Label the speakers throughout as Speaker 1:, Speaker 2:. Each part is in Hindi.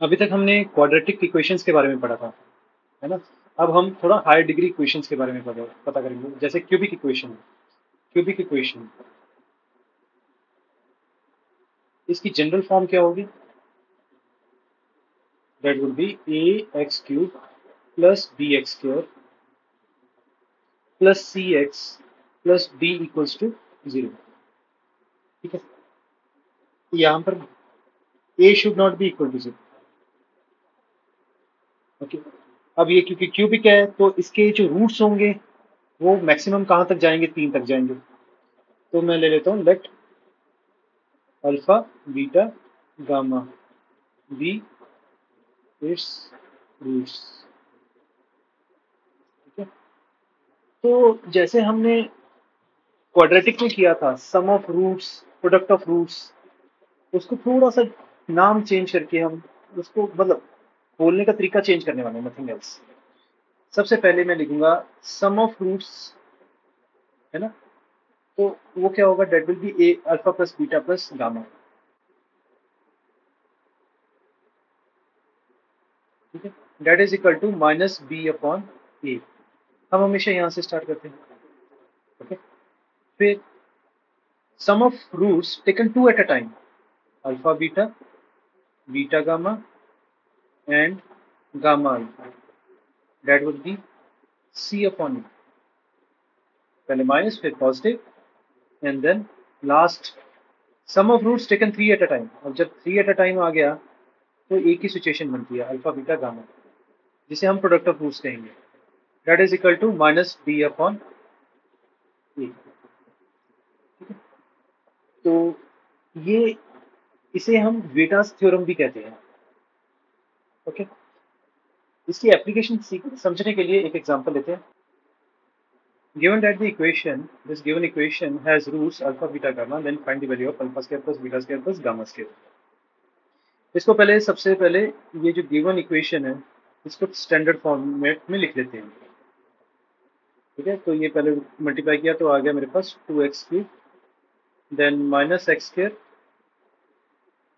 Speaker 1: अभी तक हमने क्वाड्रेटिक इक्वेशंस के बारे में पढ़ा था, है ना। अब हम थोड़ा हायर डिग्री इक्वेशंस के बारे में पता करेंगे, जैसे क्यूबिक इक्वेशन। क्यूबिक इक्वेशन, इसकी जनरल फॉर्म क्या होगी? That would be a x cube plus b x square plus c x plus d equals to 0। ठीक है, यहाँ पर a should not be equal to 0। Okay, अब ये क्योंकि क्यूबिक है तो इसके जो रूट्स होंगे वो मैक्सिमम कहाँ तक जाएंगे? 3 तक जाएंगे। तो मैं ले लेता हूँ let alpha beta gamma be its roots. ठीक है, तो जैसे हमने क्वाड्रेटिक में किया था, sum of roots, product of roots, उसको थोड़ा सा नाम चेंज करके हम उसको मतलब बोलने का तरीका चेंज करने वाले हैं, नथिंग एल्स। सबसे पहले मैं लिखूंगा सम ऑफ रूट्स, है ना। तो वो क्या होगा? That will be a alpha plus beta plus gamma. ठीक है, that is equal to minus b upon a. हम हमेशा यहाँ से स्टार्ट करते हैं। ओके, फिर sum of roots taken two at a time, alpha beta, beta gamma and gamma alpha, that would be c upon a. पहले माइनस फिर positive and then last sum of roots taken 3 at a time. और जब 3 एट अ टाइम आ गया तो एक ही सिचुएशन बनती है, अल्फा बीटा गामा, जिसे हम प्रोडक्ट ऑफ रूट्स कहेंगे। That is equal to minus b upon a. तो ये, इसे हम वेटास थ्योरम भी कहते हैं। ओके, इसकी एप्लीकेशन समझने के लिए एक एग्जांपल लेते हैं। Given that the equation, this given equation has roots alpha, beta, gamma, then find the value of alpha square plus beta square plus gamma square। इसको पहले, सबसे पहले ये जो गिवन इक्वेशन है इसको स्टैंडर्ड फॉर्मेट में लिख लेते हैं। ठीक है, तो ये पहले मल्टीप्लाई किया तो आ गया मेरे पास 2x³ then minus x square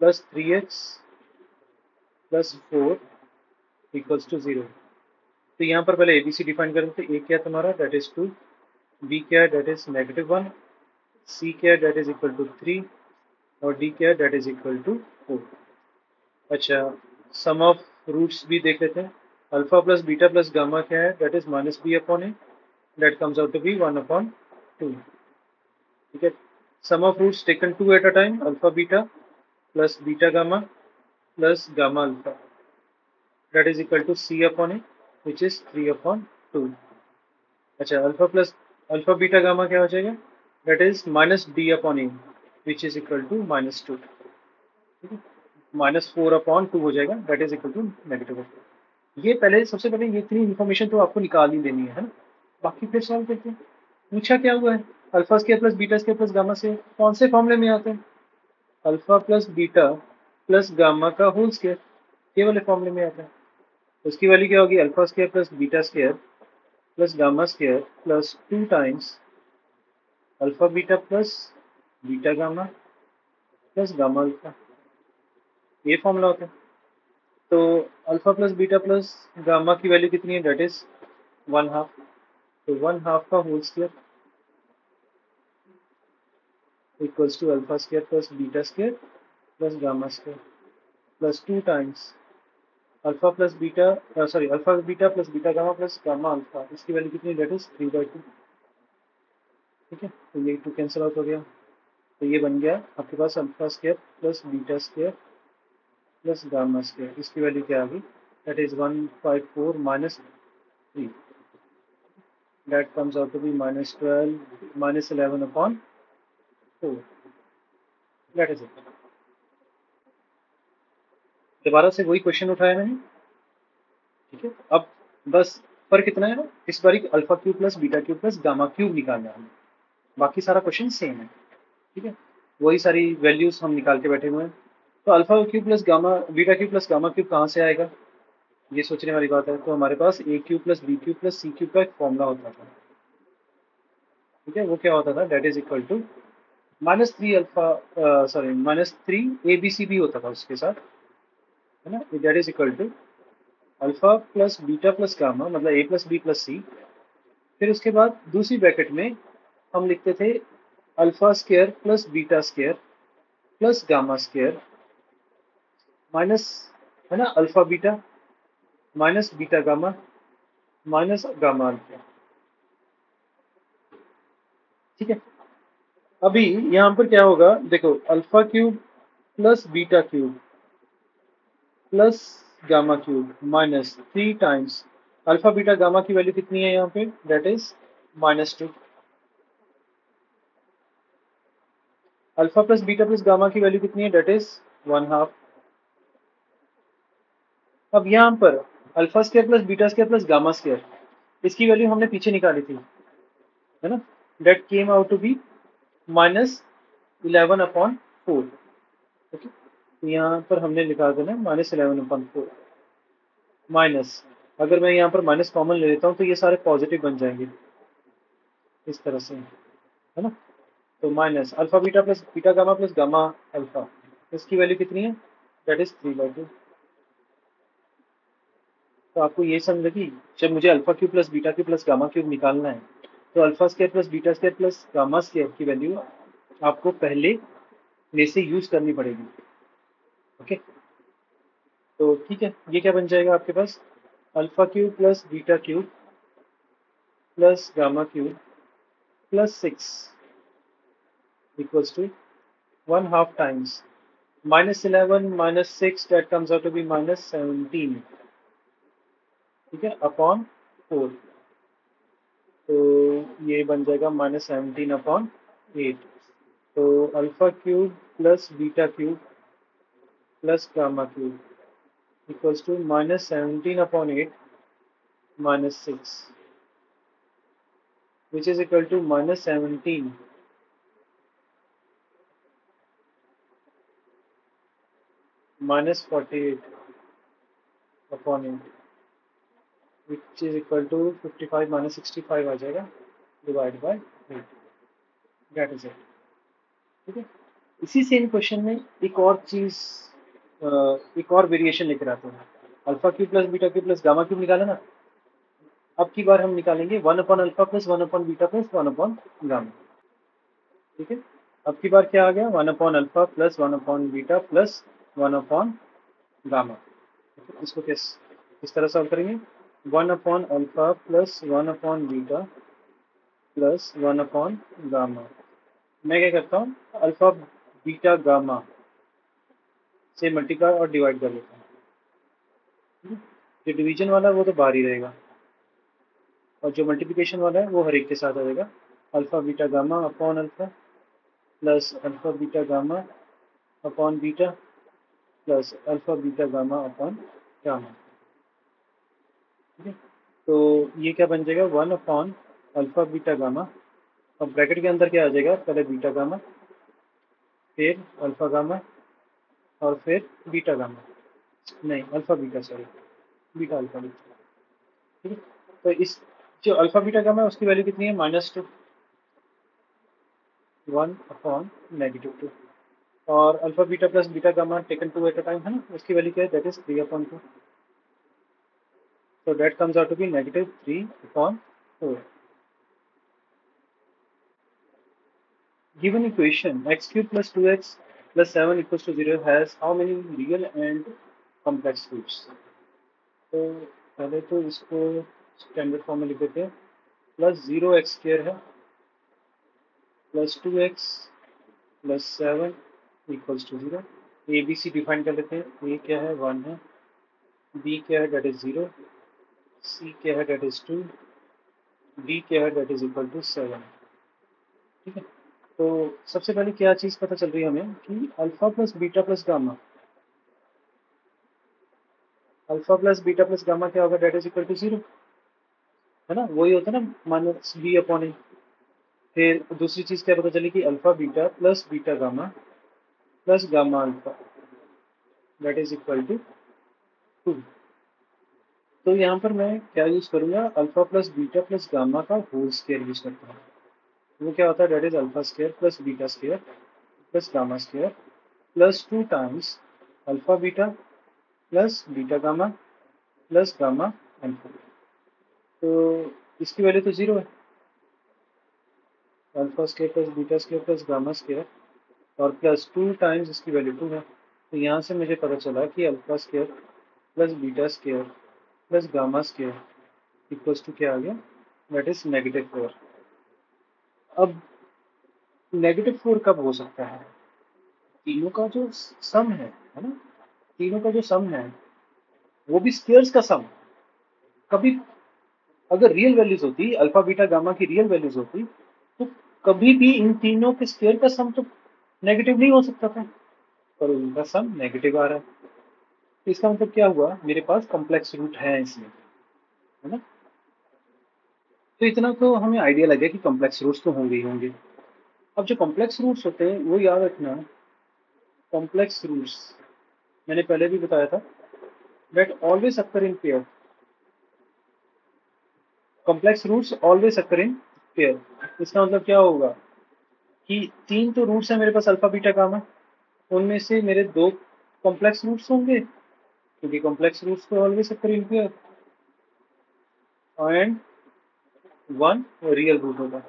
Speaker 1: plus 3x plus 4 equals to 0। तो यहाँ पर पहले ABC डिफाइन करें तो ए क्या तुम्हारा, दैट इज 2, बी क्या है, दैट इज -1, सी क्या है, दैट इज इक्वल टू 3 और डी क्या है, दैट इज इक्वल टू 4। अच्छा, सम ऑफ रूट्स भी देख लेते हैं। Alpha plus beta plus gamma क्या है, that is minus b upon a, that comes out to be 1/2। ठीक है, sum of roots taken 2 at a time, alpha beta plus beta gamma plus gamma alpha, that is equal to C upon a which is 3/2। अच्छा, अल्फा बीटा गामा क्या हो जाएगा, that is minus D upon a which is equal to -2। ठीक है, -4/2 हो जाएगा, दैट इज इक्वल टू -4। ये पहले, सबसे पहले ये इतनी इन्फॉर्मेशन तो आपको निकाल ही देनी है ना। बाकी फिर सॉल्व करते हैं। पूछा क्या हुआ है, alpha square plus beta square plus gamma से कौन से फॉर्मूले में आते हैं? Alpha plus beta plus gamma का होल स्क्वायर, ये वाले फॉर्मूले में आता है। उसकी वैल्यू क्या होगी, alpha square plus beta square plus gamma square plus 2 times alpha beta plus beta gamma plus gamma alpha, ये फॉर्मूला होता है। तो alpha plus beta plus gamma की वैल्यू कितनी है, दैट इज 1/2। तो 1/2 का whole square equals to alpha square plus beta square plus gamma square plus 2 times alpha plus beta, sorry, alpha beta plus beta gamma plus gamma alpha, इसकी वैल्यू कितनी, दैट इज 3/2। ठीक है, तो ये 2 कैंसिल आउट हो गया, तो ये बन गया आपके पास alpha square plus beta square plus gamma square, इसकी वैल्यू क्या आ गई, that is 154 minus 3, that comes out to be -11/4। That is it. दोबारा से वही क्वेश्चन उठाया मैंने। ठीक है, अब बस फर्क कितना है ना, इस बार alpha cube plus beta cube plus gamma cube निकालना है, बाकी सारा क्वेश्चन सेम है। ठीक है, वही सारी वैल्यूज हम निकाल के बैठे हुए हैं। तो alpha cube plus gamma, beta cube plus gamma cube कहाँ से आएगा, ये सोचने वाली बात है। तो हमारे पास a cube plus b cube plus c cube का एक फॉर्मूला होता था। ठीक है, वो क्या होता था, that is equal to -3 alpha, sorry, -3 A B C भी होता था उसके साथ, है ना, that is equal to alpha plus beta plus gamma, मतलब A plus B plus C. फिर उसके बाद दूसरी ब्रैकेट में हम लिखते थे alpha square plus beta square plus gamma square minus, है ना, alpha beta minus beta gamma minus gamma alpha. ठीक है, अभी यहां पर क्या होगा, देखो, alpha cube plus beta cube plus gamma cube minus 3 times alpha beta gamma की वैल्यू कितनी है यहाँ पे, that is -2। Alpha plus beta plus gamma की वैल्यू कितनी है, दैट इज 1/2। अब यहाँ पर alpha square plus beta square plus gamma square, इसकी वैल्यू हमने पीछे निकाली थी, है ना, that came out to be -11/4। Okay, तो यहाँ पर हमने लिखा देना -11/4 माइनस, अगर मैं यहाँ पर माइनस कॉमन ले लेता हूँ तो ये सारे पॉजिटिव बन जाएंगे इस तरह से, है ना। तो minus alpha beta plus beta gamma plus gamma alpha, इसकी वैल्यू कितनी है, दैट इज 3/2। तो आपको ये समझ लगी, जब मुझे alpha cube plus beta cube plus gamma cube निकालना है तो alpha square plus beta square plus gamma square की वैल्यू आपको पहले में से यूज करनी पड़ेगी। ओके, तो ठीक है, ये क्या बन जाएगा आपके पास, alpha cube plus beta cube plus gamma cube plus 6 equals to 1/2 times -11 -6, that comes out to be -17, ठीक है, अपॉन 4। तो ये बन जाएगा -17/8। तो alpha cube plus beta cube plus gamma cube equals to -17/8 -6, which is equal to -17 -48/8, which is equal to 55 -65 आ जाएगा, divide by 8, that is it. ठीक है, इसी सेम क्वेश्चन में एक और चीज, एक और वेरिएशन लेकर आते हैं। Alpha cube plus beta cube plus gamma cube निकाला ना, अब की बार हम निकालेंगे 1/अल्फा प्लस 1/बीटा प्लस 1/गामा। ठीक है, अब की बार क्या आ गया, 1/अल्फा प्लस 1/बीटा प्लस 1/गामा। इसको किस तरह सॉल्व करेंगे, 1/अल्फा प्लस 1/बीटा प्लस 1/गामा। मैं क्या करता हूँ, अल्फा बीटा गामा से मल्टीप्लाई और डिवाइड कर लेता हूँ। जो डिवीजन वाला है वो तो बाहर ही रहेगा, और जो मल्टीप्लिकेशन वाला है वो हर एक के साथ आ जाएगा। Alpha beta gamma upon alpha plus alpha beta gamma upon beta plus alpha beta gamma upon gamma. ठीक है, तो ये क्या बन जाएगा, 1/अल्फा बीटा गामा, अब ब्रैकेट के अंदर क्या आ जाएगा, पहले बीटा गामा फिर अल्फा गामा और फिर बीटा गामा, नहीं alpha beta, sorry beta alpha beta. ठीक है, तो इस जो अल्फा बीटा गामा है उसकी वैल्यू कितनी है, -2, 1/-2, और alpha beta plus beta gamma taken 2 at a time, है ना, उसकी वैल्यू क्या है, that is 3/2। so that comes out to be -3/4। given equation x cube plus 2x plus 7 equals to 0 has how many real and complex roots। तो पहले तो इसको स्टैंडर्ड फॉर्म में लिख देते हैं, +0x² है +2x plus 7 equals to 0। A B C define कर लेते हैं, ए क्या है 1 है, बी क्या है दैट इज 0, सी क्या है दैट इज 2, डी क्या है दैट इज इक्वल टू 7। ठीक है, तो सबसे पहले क्या चीज़ पता चल रही है हमें कि alpha plus beta plus gamma, alpha plus beta plus gamma क्या होगा, दैट इज इक्वल टू 0, है ना, वही होता है ना -b/a। फिर दूसरी चीज़ क्या पता चली कि alpha beta plus beta gamma plus gamma alpha that is equal to 2। तो यहाँ पर मैं क्या यूज़ करूँगा, alpha plus beta plus gamma का होल स्क्वायर यूज़ करता हूँ। वो क्या होता है, that is alpha square plus beta square plus gamma square plus 2 times alpha beta plus beta gamma plus gamma and 4। तो इसकी वैल्यू तो 0 है, alpha square plus beta square plus gamma square और प्लस 2 टाइम्स इसकी वैल्यू 2 है। तो यहाँ से मुझे पता चला कि alpha square plus beta square plus gamma square equals to क्या आ गया, दैट इज -4। अब -4 कब हो सकता है? तीनों का जो सम है ना, तीनों का जो सम है वो भी स्केयर्स का सम। कभी अगर रियल वैल्यूज होती, अल्फा बीटा गामा की रियल वैल्यूज होती, तो कभी भी इन तीनों के स्केयर का सम तो नेगेटिव नहीं हो सकता था, पर उनका सम नेगेटिव आ रहा है। तो इसका मतलब क्या हुआ, मेरे पास कॉम्प्लेक्स रूट है इसमें, है ना। तो इतना तो हमें आइडिया लग गया कि कॉम्प्लेक्स रूट्स तो होंगे ही होंगे। अब जो कॉम्प्लेक्स रूट्स होते हैं वो याद रखना, कॉम्प्लेक्स रूट्स मैंने पहले भी बताया था, that always occur in pair. Complex roots always occur in pair. इसका मतलब क्या होगा कि तीन तो रूट्स है मेरे पास अल्फा बीटा गामा, उनमें से मेरे दो कॉम्प्लेक्स रूट्स होंगे, क्योंकि कॉम्प्लेक्स रूट्स तो always occur in pair, and one real root होगा।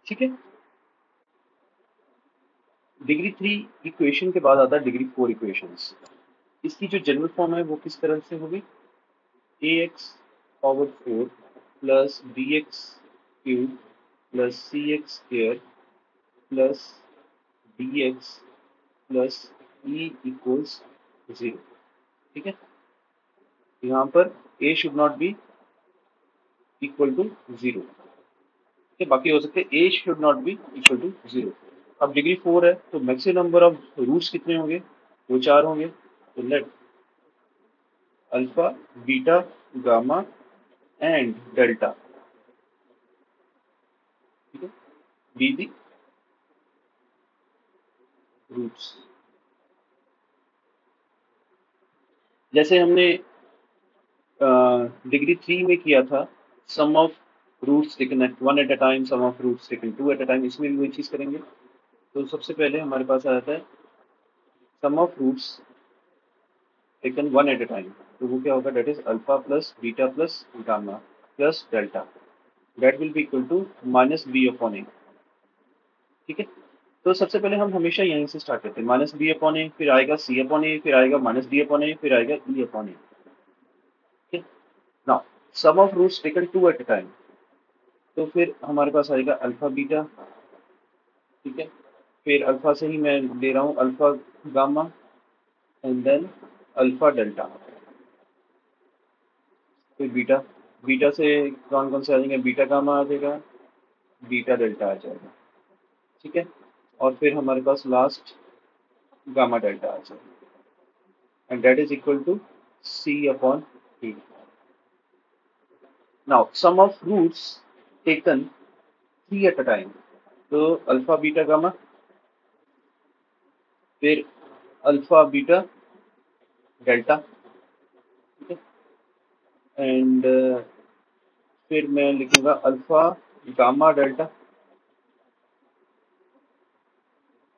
Speaker 1: ठीक है। डिग्री 3 इक्वेशन के बाद आता है डिग्री 4 इक्वेशंस। इसकी जो जनरल फॉर्म है वो किस तरह से होगी, ax power 4 plus bx cube plus cx square plus dx plus e equals 0। ठीक है। यहाँ पर a should not be equal to 0। बाकी हो सकते हैं a should not be equal to 0। अब डिग्री 4 है तो मैक्सिमम नंबर ऑफ रूट्स कितने होंगे, वो 4 होंगे। तो late alpha beta gamma and delta, ठीक है, बी दी रूट्स। जैसे हमने डिग्री 3 में किया था, sum of roots taken at 1 at a time, sum of roots taken 2 at a time, इसमें भी वही चीज करेंगे। तो सबसे पहले हमारे पास आ जाता है sum of roots taken 1 at a time. तो वो क्या होगा, that is alpha plus beta plus gamma plus delta, that will be equal to minus b upon ए। ठीक है। तो सबसे पहले हम हमेशा यहीं से स्टार्ट करते हैं, माइनस बी अपॉन ए, फिर आएगा सी अपॉन ए, फिर आएगा माइनस डी अपॉन ए, फिर आएगा ई अपॉन ए। ठीक है। Now sum of roots taken 2 at a time, तो फिर हमारे पास आएगा अल्फा बीटा। ठीक है। फिर अल्फा से ही मैं ले रहा हूँ alpha gamma and then alpha delta, फिर बीटा। बीटा से कौन कौन से आ जाएंगे, बीटा गामा आ जाएगा, बीटा डेल्टा आ जाएगा। ठीक है। और फिर हमारे पास लास्ट गामा डेल्टा आ जाएगा, and that is equal to C upon E. Now sum of roots taken 3 at a time, तो अल्फा बीटा गामा, फिर अल्फा बीटा डेल्टा। ठीक है। एंड फिर मैं लिखूंगा alpha gamma delta,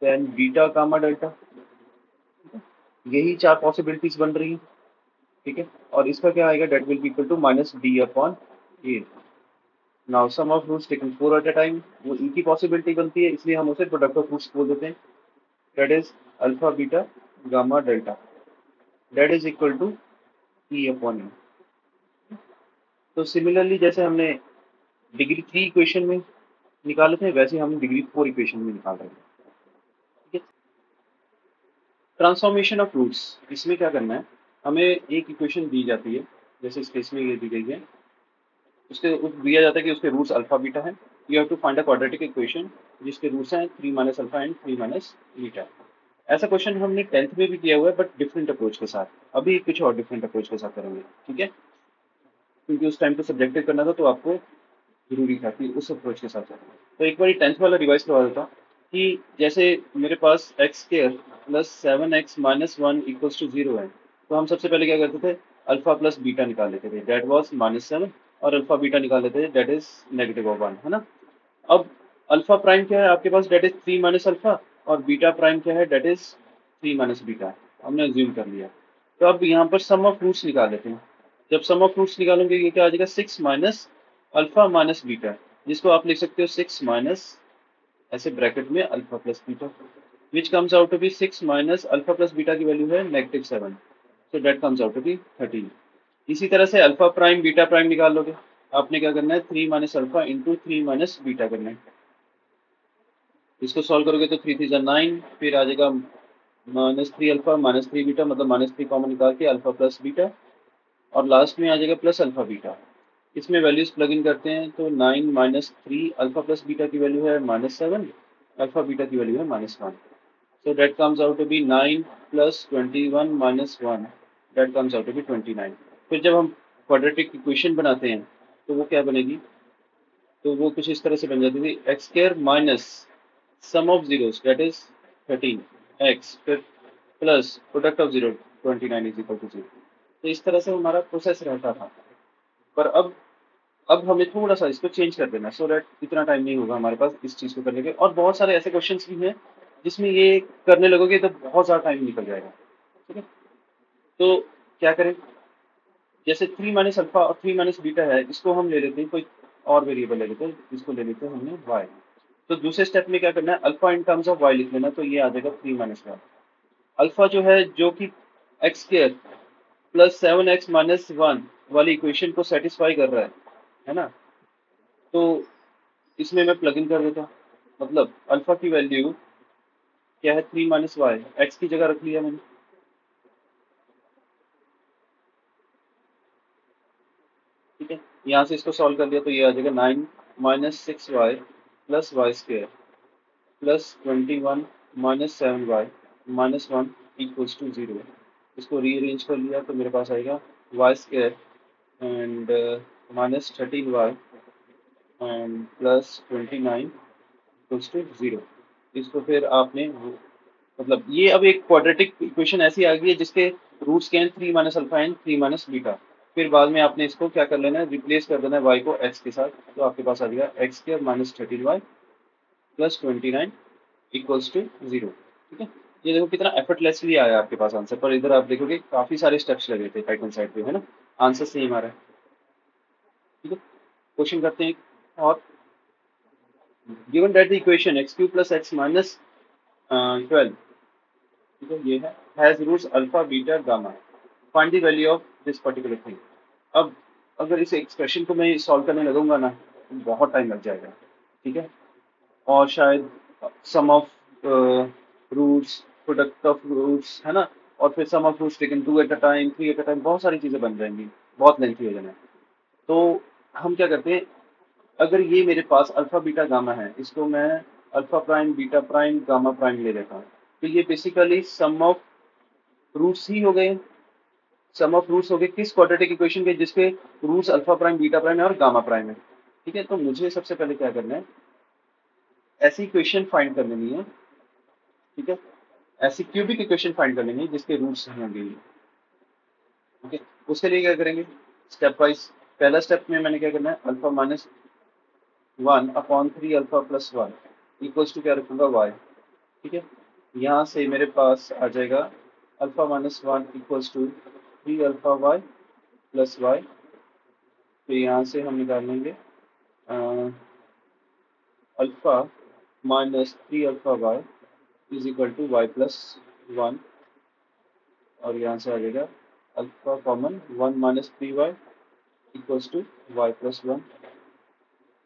Speaker 1: then beta gamma delta. यही 4 पॉसिबिलिटीज बन रही हैं। ठीक है। और इसका क्या आएगा, that will be equal to minus D upon A. Now sum of roots taken 4 at a time, वो ई की पॉसिबिलिटी बनती है, इसलिए हम उसे प्रोडक्ट ऑफ रूट्स बोल देते हैं, that is alpha beta gamma delta, that is equal to e upon a. तो सिमिलरली जैसे हमने डिग्री 3 इक्वेशन में निकाले थे, वैसे हम डिग्री 4 इक्वेशन में निकाल रहे हैं। ठीक है। ट्रांसफॉर्मेशन ऑफ रूट्स, इसमें क्या करना है, हमें एक इक्वेशन दी जाती है, जैसे इस केस में ये दी गई है, उसके दिया जाता है कि उसके रूट्स अल्फा बीटा है। You have to find a quadratic equation जिसके रूट्स हैं 3 minus alpha and 3 minus beta. ऐसा क्वेश्चन हमने 10th में भी किया हुआ है, बट डिफरेंट अप्रोच के साथ। अभी कुछ और डिफरेंट अप्रोच के साथ करेंगे। ठीक है। क्योंकि उस टाइम पे सब्जेक्टिव करना था, तो आपको जरूरी था कि उस अप्रोच के साथ चलें। तो एक बार 10th वाला रिवाइज करवा देता हूँ कि जैसे मेरे पास x square plus 7x minus 1 equals to 0 है, तो हम सबसे पहले क्या करते थे, अल्फा प्लस बीटा निकाल लेते थे, दैट वाज -7, और अल्फा बीटा निकाल लेते थे, दैट इज -1, है ना। अब अल्फा प्राइम क्या है आपके पास, दैट इज 3 माइनस अल्फा, और बीटा प्राइम क्या है, डेट इज 3 माइनस बीटा, हमने अज्यूम कर लिया। तो अब यहाँ पर सम ऑफ रूट्स निकाल लेते हैं। जब सम ऑफ रूट्स निकालेंगे ये क्या आ जाएगा, 6 माइनस अल्फा माइनस बीटा, जिसको आप लिख सकते हो 6 माइनस ऐसे ब्रैकेट में alpha plus beta, which comes out to be 6 minus alpha plus beta की वैल्यू है -7, so that comes out to be 13। इसी तरह से अल्फा प्राइम बीटा प्राइम निकाल लोगे, आपने क्या करना है 3 minus alpha into 3 minus beta करना है। इसको सॉल्व करोगे तो 3 3 9, फिर आ जाएगा -3 अल्फा -3 बीटा, मतलब -3 कॉमन निकाल के अल्फा प्लस बीटा, और लास्ट में आ जाएगा प्लस अल्फा बीटा। इसमें वैल्यूज प्लग इन करते हैं तो 9 -3 अल्फा प्लस बीटा की वैल्यू है -7, अल्फा बीटा की वैल्यू है -1, so that comes out to be 9 plus 21 minus 1, that comes out to be 29। फिर जब हम क्वाड्रेटिक इक्वेशन बनाते हैं तो वो क्या बनेगी, तो वो कुछ इस तरह से बन जाती थी, x square minus sum of zeros that is 13 x, फिर plus product of zero 29 is equal to 0। तो इस तरह से हमारा प्रोसेस रहता था। पर अब हमें थोड़ा सा इसको चेंज कर देना, सो दैट इतना टाइम नहीं होगा हमारे पास इस चीज़ को करने के। और बहुत सारे ऐसे क्वेश्चंस भी हैं जिसमें ये करने लगोगे तो बहुत ज़्यादा टाइम निकल जाएगा। ठीक है, तो क्या करें, जैसे 3 माइनस अल्फा और 3 माइनस बीटा है, इसको हम ले लेते हैं कोई और वेरिएबल ले लेते हैं, इसको ले लेते हैं हमने y। तो दूसरे स्टेप में क्या करना है, alpha in terms of y लिख लेना, तो ये आ जाएगा 3 माइनस y। अल्फा जो है जो कि x square plus 7x minus 1 वाली इक्वेशन को सेटिस्फाई कर रहा है ना। तो इसमें मैं प्लग इन कर देता हूँ, मतलब अल्फा की वैल्यू क्या है 3 माइनस वाई, एक्स की जगह रख लिया मैंने। ठीक है, यहाँ से इसको सॉल्व कर लिया तो ये आ जाएगा 9 minus 6y plus y square plus 21 minus 7y minus 1 equals to 0। इसको रीअरेंज कर लिया तो मेरे पास आएगा y square and -13y and plus 29 equals to 0। इसको फिर आपने मतलब ये अब एक क्वाड्रेटिक इक्वेशन ऐसी आ गई है जिसके रूट्स क्या हैं 3 minus alpha and 3 minus beta. फिर बाद में आपने इसको क्या कर लेना है, रिप्लेस कर देना है y को x के साथ, तो आपके पास आ जाएगा x square minus 13y plus 29 equals to 0। ठीक है, ये देखो कितना एफर्टलेसली आया आपके पास आंसर, पर इधर आप देखोगे काफी सारे स्टेप्स लगे थे राइट हैंड साइड पे, है ना। आंसर सेम आ रहा है। ठीक है, क्वेश्चन करते हैं और given that the equation x cube plus x minus 12, ठीक है, ये है has roots alpha beta gamma, find the value of this particular thing. अब अगर इस एक्सप्रेशन को मैं सॉल्व करने लगूंगा ना तो बहुत टाइम लग जाएगा। ठीक है, और शायद sum of roots, product of roots, है ना, और फिर sum of roots taken 2 at a time 3 at a time, बहुत सारी चीजें बन जाएंगी, बहुत लेंथी हो जाना है। तो हम क्या करते हैं, अगर ये मेरे पास अल्फा बीटा गामा है, इसको मैं alpha prime beta prime gamma prime ले लेता हूँ, तो ये बेसिकली सम ऑफ रूट्स ही हो गए। सम ऑफ रूट्स हो गए किस क्वाड्रेटिक इक्वेशन के, जिसके roots alpha prime beta prime है और गामा प्राइम है। ठीक है, तो मुझे सबसे पहले क्या करना है, ऐसी इक्वेशन फाइंड कर लेनी है। ठीक है, ऐसी क्यूबिक इक्वेशन फाइंड कर लेनी है जिसके रूट्स होंगे। ओके, उसके लिए क्या करेंगे, स्टेप वाइज। पहला स्टेप में मैंने क्या करना है, alpha minus 1/3 alpha plus 1 equals to क्या रखूंगा y। ठीक है, यहाँ से मेरे पास आ जाएगा alpha minus 1 equals to 3 alpha y plus y. तो यहाँ से हम निकाल लेंगे alpha minus 3 alpha y is equal to y plus 1, और यहाँ से आ जाएगा alpha common 1 minus 3y equals to y plus 1।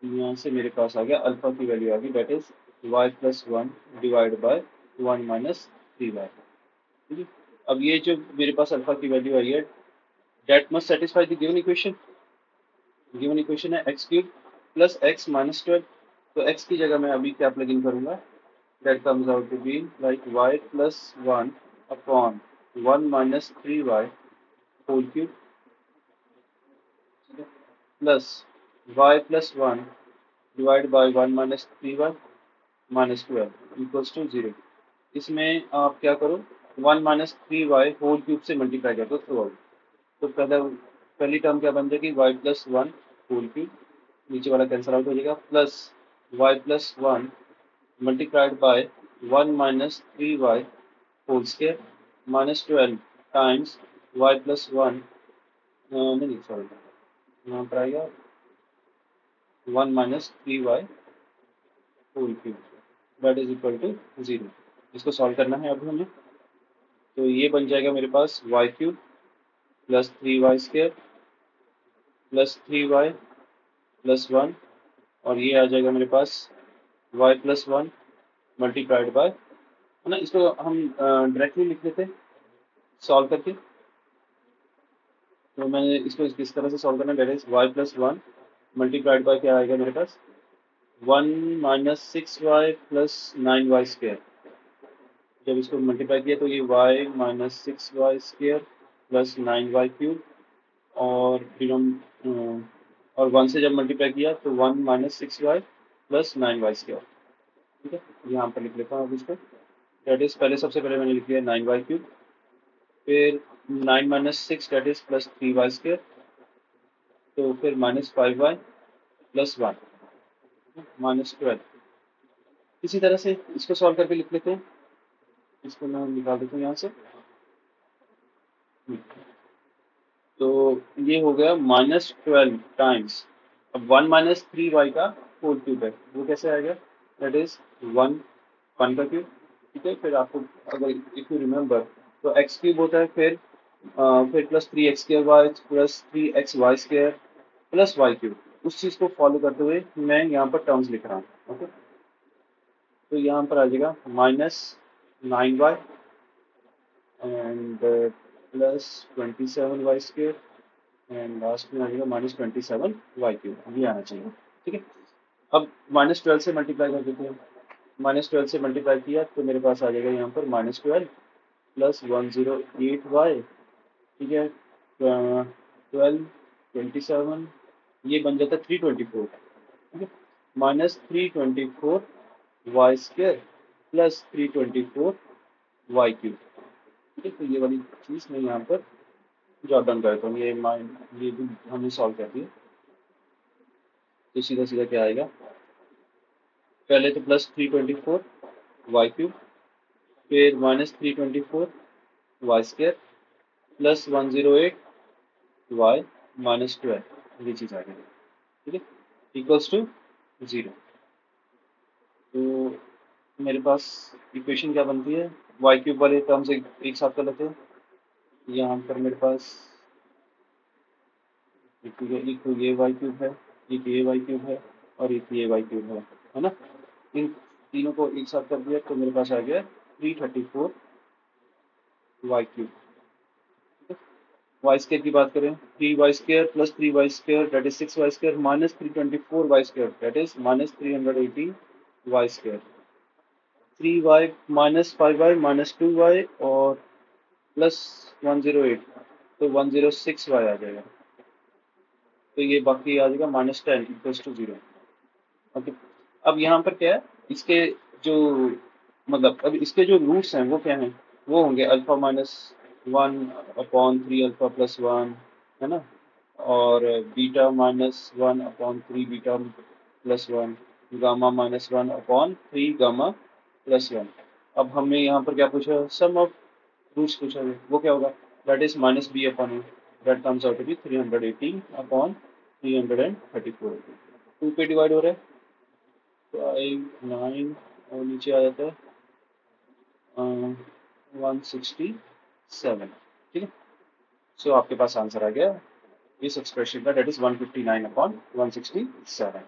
Speaker 1: यहाँ से मेरे पास आ गया अल्फा की वैल्यू आ गई, that is y plus 1 divide by 1 minus 3y। ठीक है, अब ये जो मेरे पास अल्फा की वैल्यू आई है, that must satisfy the given equation. Given equation है x cube plus x minus 12, तो एक्स की जगह मैं अभी क्या प्लग इन करूंगा, that comes out to be like y plus 1 upon 1 minus 3y whole cube plus y plus 1 divide by 1 minus 3y minus 12 equals to 0। इसमें आप क्या करो, 1 माइनस 3y होल क्यूब से मल्टीप्लाई कर दो थ्रू आउट, तो पहली टर्म क्या बन जाएगी, y प्लस 1 होल क्यूब, नीचे वाला कैंसिल आउट हो जाएगा, plus y plus 1 multiplied by
Speaker 2: 1 minus 3y whole square minus 12 times y plus 1, नहीं सॉरी, यहाँ पर आएगा 1 minus 3y whole cube that is equal to 0। इसको सॉल्व करना है अब हमें। तो ये बन जाएगा मेरे पास y cube plus 3y square plus 3y plus 1, और ये आ जाएगा मेरे पास y प्लस 1 मल्टीप्लाइड बाय, है ना। इसको हम डायरेक्टली लिख लेते हैं सॉल्व करके। तो मैंने इसको किस तरह से सॉल्व करना, that is y plus 1 multiplied bye क्या आएगा मेरे पास 1 minus 6y plus 9y square. जब इसको मल्टीप्लाई किया तो ये y minus 6y square plus 9y cube, और फिर हम और 1 से जब मल्टीप्लाई किया तो 1 minus 6y plus 9y square. ठीक है, यहाँ पर लिख लेता हूँ अब इसको। दैट इज पहले सबसे पहले मैंने लिख दिया 9y क्यूब, फिर 9 minus 6 that is plus 3y square, तो फिर माइनस 5y प्लस 1 माइनस 12। इसी तरह से इसको सॉल्व करके लिख लेते हैं। इसको मैं निकाल देता हूँ यहाँ से। तो ये हो गया माइनस 12 टाइम्स, अब 1 माइनस 3y का होल क्यूब है, वो कैसे आएगा, दैट इज 1 का क्यूब। ठीक है, फिर आपको अगर इफ यू रिमेम्बर तो x क्यूब होता है, फिर plus 3x square y plus 3x y square plus y cube. उस चीज़ को फॉलो करते हुए मैं यहाँ पर टर्म्स लिख रहा हूँ। ओके, तो यहाँ पर आ जाएगा minus 9y and plus 27y square and last में आ जाएगा माइनस 27y क्यूब, ये आना चाहिए। ठीक है, अब माइनस 12 से मल्टीप्लाई कर देते हैं। माइनस 12 से मल्टीप्लाई किया तो मेरे पास आ जाएगा यहाँ पर माइनस 12 प्लस 108y। ठीक है, 12 27, ये बन जाता है 324। ठीक है, minus 324y square plus 324y cube. ठीक है, तो ये वाली चीज़ मैं यहाँ पर जॉट डाउन करता हूँ। ये भी हमने सॉल्व कर दिया। तो सीधा सीधा क्या आएगा, पहले तो प्लस 324y क्यूब, फिर minus 324y square plus 108y minus 12, ये चीज़ आ गई। ठीक है, इक्वल्स टू 0। तो मेरे पास इक्वेशन क्या बनती है, y क्यूब वाले टर्म्स एक साथ कर लेते हैं। यहाँ पर मेरे पास एक तो ये y क्यूब है, एक ये y क्यूब है और एक ये y क्यूब है ना। इन तीनों को एक साथ कर दिया तो मेरे पास आ गया 334 y क्यूब। वाई स्क्वायर की बात करें, 3y square plus 3y square that is 6y square minus 324y square that is minus 318y square, 3y minus 5y minus 2y और प्लस 108, तो 106y आ जाएगा। तो ये बाकी आ जाएगा माइनस 10 इक्वल्स टू 0। ओके, अब यहाँ पर क्या है, इसके जो मतलब अब इसके जो रूट्स हैं वो क्या हैं, वो होंगे अल्फा माइनस 1/3 अल्फा प्लस 1, है ना, और beta minus 1/3 beta plus 1, gamma minus 1/3 gamma plus 1। अब हमने यहाँ पर क्या पूछा, सम ऑफ रूट्स पूछा है, वो क्या होगा, that is minus b upon a, that comes out to be 318/334। 2 पे डिवाइड हो रहा है, 5 9 और नीचे आ जाता है 167। ठीक है, सो आपके पास आंसर आ गया इस एक्सप्रेशन का, दैट इज 159/167।